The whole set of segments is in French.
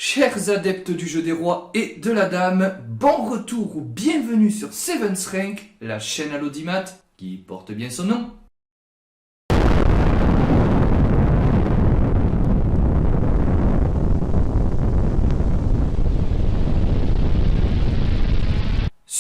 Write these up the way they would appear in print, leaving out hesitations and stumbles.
Chers adeptes du jeu des rois et de la dame, bon retour ou bienvenue sur Seven's Rank, la chaîne à l'audimat qui porte bien son nom.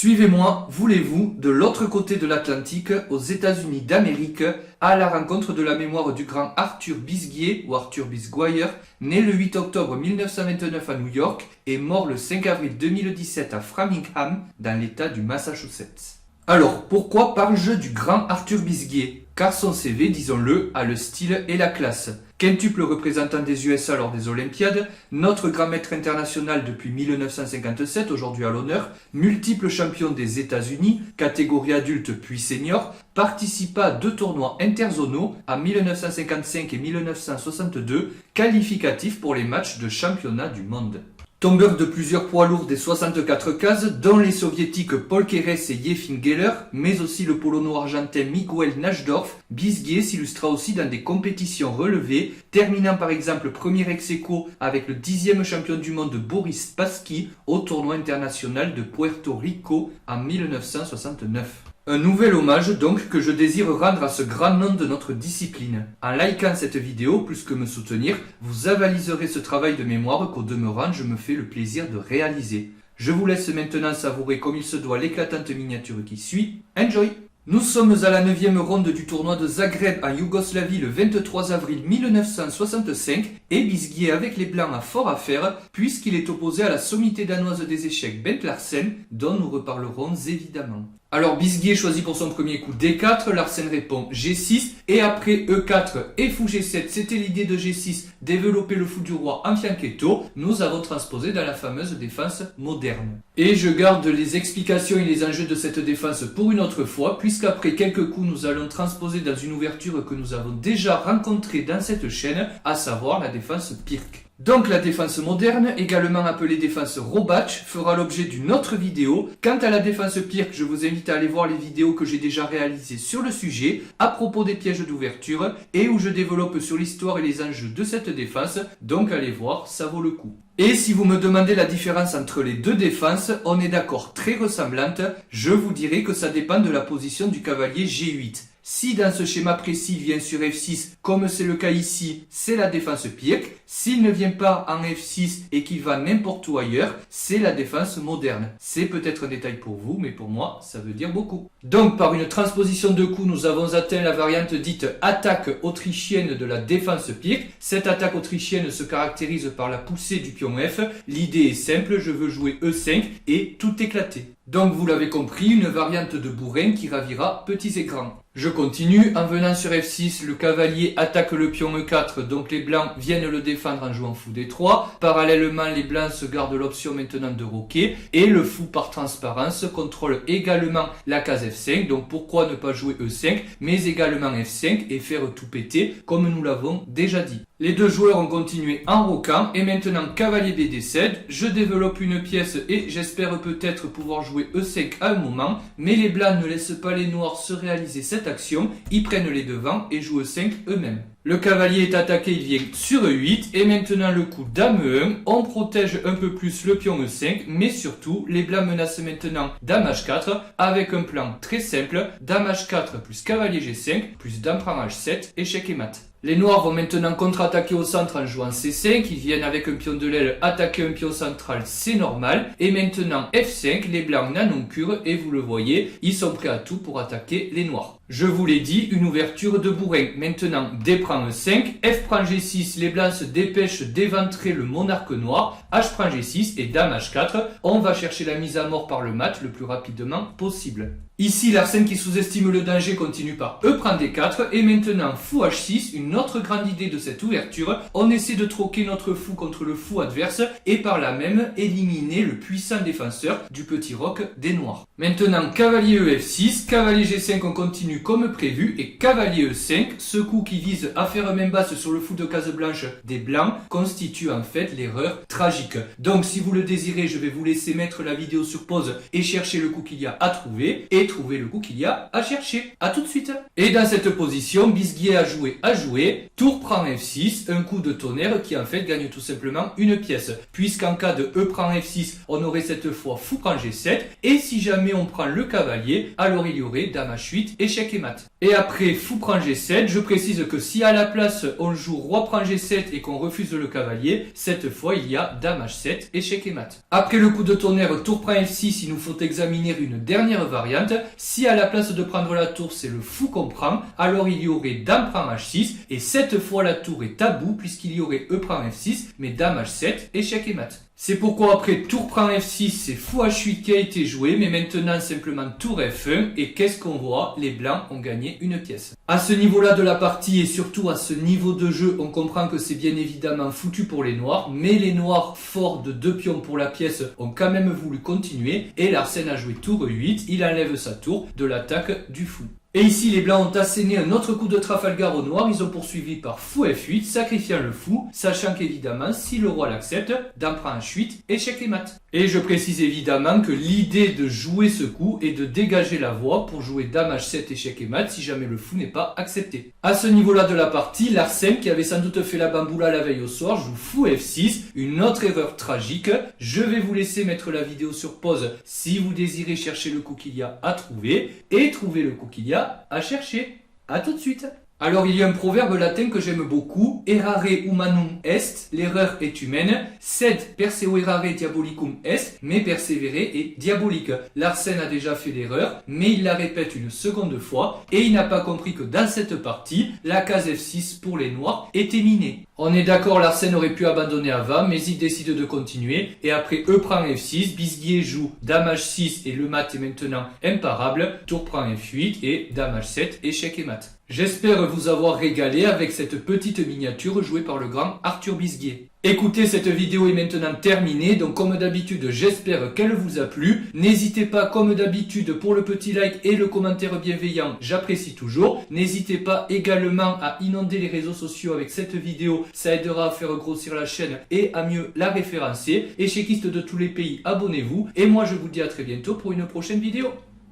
Suivez-moi, voulez-vous, de l'autre côté de l'Atlantique, aux États-Unis d'Amérique, à la rencontre de la mémoire du grand Arthur Bisguier, ou Arthur Bisguier, né le 8 octobre 1929 à New York et mort le 5 avril 2017 à Framingham, dans l'État du Massachusetts. Alors, pourquoi parle-je du grand Arthur Bisguier? Car son CV, disons-le, a le style et la classe. Quintuple représentant des USA lors des Olympiades, notre grand maître international depuis 1957, aujourd'hui à l'honneur, multiple champion des États-Unis, catégorie adulte puis senior, participa à 2 tournois interzonaux en 1955 et 1962, qualificatifs pour les matchs de championnat du monde. Tombeur de plusieurs poids lourds des 64 cases, dont les soviétiques Paul Keres et Yefim Geller, mais aussi le polono-argentin Miguel Najdorf, Bisguier s'illustra aussi dans des compétitions relevées, terminant par exemple premier ex-aequo avec le 10e champion du monde Boris Spassky au tournoi international de Puerto Rico en 1969. Un nouvel hommage donc que je désire rendre à ce grand nom de notre discipline. En likant cette vidéo, plus que me soutenir, vous avaliserez ce travail de mémoire qu'au demeurant je me fais le plaisir de réaliser. Je vous laisse maintenant savourer comme il se doit l'éclatante miniature qui suit. Enjoy! Nous sommes à la 9e ronde du tournoi de Zagreb en Yougoslavie le 23 avril 1965 et Bisguier avec les Blancs a fort à faire puisqu'il est opposé à la sommité danoise des échecs Bent Larsen dont nous reparlerons évidemment. Alors Bisguier choisit pour son premier coup D4, Larsen répond G6 et après E4 et fou G7, c'était l'idée de G6, développer le fou du roi en fianchetto, nous avons transposé dans la fameuse défense moderne. Et je garde les explications et les enjeux de cette défense pour une autre fois, puisqu'après quelques coups nous allons transposer dans une ouverture que nous avons déjà rencontrée dans cette chaîne, à savoir la défense Pirc. Donc la défense moderne, également appelée défense Robatch, fera l'objet d'une autre vidéo. Quant à la défense Pirc, je vous invite à aller voir les vidéos que j'ai déjà réalisées sur le sujet, à propos des pièges d'ouverture, et où je développe sur l'histoire et les enjeux de cette défense, donc allez voir, ça vaut le coup. Et si vous me demandez la différence entre les deux défenses, on est d'accord, très ressemblantes, je vous dirai que ça dépend de la position du cavalier G8. Si dans ce schéma précis il vient sur F6, comme c'est le cas ici, c'est la défense Pirc. S'il ne vient pas en F6 et qu'il va n'importe où ailleurs, c'est la défense moderne. C'est peut-être un détail pour vous, mais pour moi, ça veut dire beaucoup. Donc par une transposition de coups, nous avons atteint la variante dite attaque autrichienne de la défense Pirc. Cette attaque autrichienne se caractérise par la poussée du pion F. L'idée est simple, je veux jouer E5 et tout éclater. Donc vous l'avez compris, une variante de bourrin qui ravira petits et grands. Je continue, en venant sur F6, le cavalier attaque le pion E4, donc les blancs viennent le défendre en jouant fou D3. Parallèlement, les blancs se gardent l'option maintenant de roquer, et le fou par transparence contrôle également la case F5, donc pourquoi ne pas jouer E5, mais également F5 et faire tout péter, comme nous l'avons déjà dit. Les deux joueurs ont continué en roquant, et maintenant cavalier B décède, je développe une pièce et j'espère peut-être pouvoir jouer E5 à un moment, mais les blancs ne laissent pas les noirs se réaliser cette action, ils prennent les devants et jouent E5 eux-mêmes. Le cavalier est attaqué, il vient sur E8, et maintenant le coup dame E1, on protège un peu plus le pion E5, mais surtout, les blancs menacent maintenant dame H4, avec un plan très simple, dame H4 plus cavalier G5, plus dame prend H7, échec et mat. Les noirs vont maintenant contre-attaquer au centre en jouant C5, ils viennent avec un pion de l'aile attaquer un pion central, c'est normal. Et maintenant F5, les blancs n'en ont cure et vous le voyez, ils sont prêts à tout pour attaquer les noirs. Je vous l'ai dit, une ouverture de bourrin. Maintenant D prend E5, F prend G6, les blancs se dépêchent d'éventrer le monarque noir, H prend G6 et dame H4, on va chercher la mise à mort par le mat le plus rapidement possible. Ici, Larsen qui sous-estime le danger continue par E prend D4 et maintenant fou H6, une autre grande idée de cette ouverture, on essaie de troquer notre fou contre le fou adverse et par là même éliminer le puissant défenseur du petit roc des noirs. Maintenant cavalier E F6, cavalier G5 on continue continue comme prévu et cavalier E5, ce coup qui vise à faire main basse sur le fou de case blanche des blancs, constitue en fait l'erreur tragique. Donc si vous le désirez, je vais vous laisser mettre la vidéo sur pause et chercher le coup qu'il y a à trouver, et trouver le coup qu'il y a à chercher. A tout de suite. Et dans cette position, Bisguier a joué, tour prend F6, un coup de tonnerre qui en fait gagne tout simplement une pièce. Puisqu'en cas de E prend F6, on aurait cette fois fou prend G7, et si jamais on prend le cavalier, alors il y aurait dame H8, échec et mat. Et après fou prend G7, je précise que si à la place on joue roi prend G7 et qu'on refuse le cavalier, cette fois il y a dame H7, échec et mat. Après le coup de tonnerre, tour prend F6, il nous faut examiner une dernière variante. Si à la place de prendre la tour, c'est le fou qu'on prend, alors il y aurait dame prend H6, et cette fois la tour est tabou puisqu'il y aurait E prend F6, mais dame H7, échec et mat. C'est pourquoi après tour prend F6, c'est fou H8 qui a été joué, mais maintenant simplement tour F1, et qu'est-ce qu'on voit? Les blancs ont gagné une pièce. À ce niveau-là de la partie, et surtout à ce niveau de jeu, on comprend que c'est bien évidemment foutu pour les noirs, mais les noirs, forts de 2 pions pour la pièce, ont quand même voulu continuer, et Larsen a joué tour 8, il enlève sa tour de l'attaque du fou. Et ici, les blancs ont asséné un autre coup de Trafalgar au noir, ils ont poursuivi par fou F8, sacrifiant le fou, sachant qu'évidemment, si le roi l'accepte, dame prend H8, échec et mat. Et je précise évidemment que l'idée de jouer ce coup est de dégager la voie pour jouer dame H7, échec et mat, si jamais le fou n'est pas accepté. À ce niveau-là de la partie, Larsen, qui avait sans doute fait la bamboula la veille au soir, joue fou F6, une autre erreur tragique. Je vais vous laisser mettre la vidéo sur pause si vous désirez chercher le coup qu'il y a à trouver, et trouver le coup qu'il y a à chercher. A tout de suite. Alors il y a un proverbe latin que j'aime beaucoup, errare humanum est, l'erreur est humaine, sed perseo errare diabolicum est, mais persévérer est diabolique. Larsen a déjà fait l'erreur, mais il la répète une seconde fois, et il n'a pas compris que dans cette partie, la case F6 pour les noirs était minée. On est d'accord, Larsen aurait pu abandonner avant, mais il décide de continuer, et après E prend F6, Bisguier joue dame H6 et le mat est maintenant imparable, tour prend F8 et dame H7, échec et mat. J'espère vous avoir régalé avec cette petite miniature jouée par le grand Arthur Bisguier. Écoutez, cette vidéo est maintenant terminée, donc comme d'habitude, j'espère qu'elle vous a plu. N'hésitez pas, comme d'habitude, pour le petit like et le commentaire bienveillant, j'apprécie toujours. N'hésitez pas également à inonder les réseaux sociaux avec cette vidéo, ça aidera à faire grossir la chaîne et à mieux la référencer. Et chéquistes de tous les pays, abonnez-vous. Et moi, je vous dis à très bientôt pour une prochaine vidéo.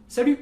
Salut!